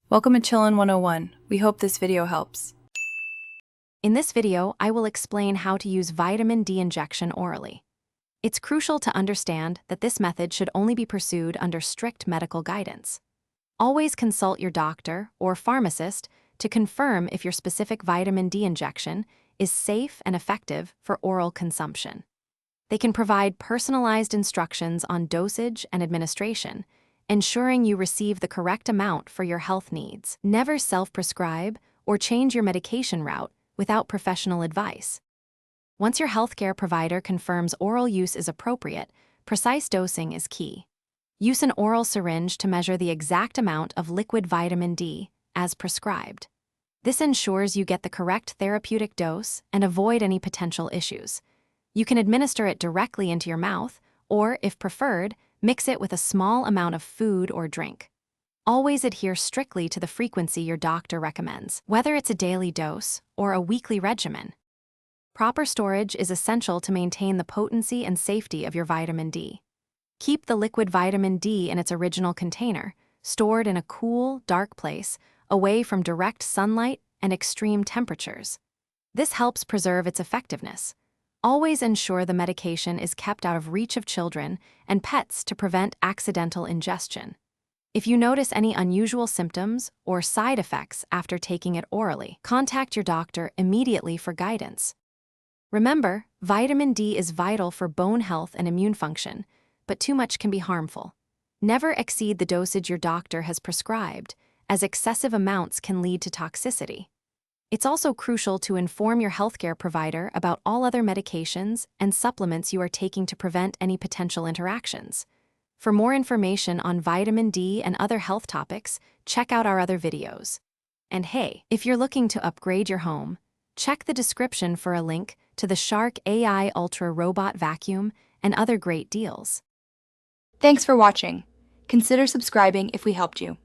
Welcome to Chillin' 101. We hope this video helps. In this video, I will explain how to use vitamin D injection orally. It's crucial to understand that this method should only be pursued under strict medical guidance. Always consult your doctor or pharmacist to confirm if your specific vitamin D injection is safe and effective for oral consumption. They can provide personalized instructions on dosage and administration, ensuring you receive the correct amount for your health needs. Never self-prescribe or change your medication route without professional advice. Once your healthcare provider confirms oral use is appropriate, precise dosing is key. Use an oral syringe to measure the exact amount of liquid vitamin D, as prescribed. This ensures you get the correct therapeutic dose and avoid any potential issues. You can administer it directly into your mouth, or, if preferred, mix it with a small amount of food or drink. Always adhere strictly to the frequency your doctor recommends, whether it's a daily dose or a weekly regimen. Proper storage is essential to maintain the potency and safety of your vitamin D. Keep the liquid vitamin D in its original container, stored in a cool, dark place, away from direct sunlight and extreme temperatures. This helps preserve its effectiveness. Always ensure the medication is kept out of reach of children and pets to prevent accidental ingestion. If you notice any unusual symptoms or side effects after taking it orally, contact your doctor immediately for guidance. Remember, vitamin D is vital for bone health and immune function, but too much can be harmful. Never exceed the dosage your doctor has prescribed, as excessive amounts can lead to toxicity. It's also crucial to inform your healthcare provider about all other medications and supplements you are taking to prevent any potential interactions. For more information on vitamin D and other health topics, check out our other videos. And hey, if you're looking to upgrade your home, check the description for a link to the Shark AI Ultra Robot Vacuum and other great deals. Thanks for watching. Consider subscribing if we helped you.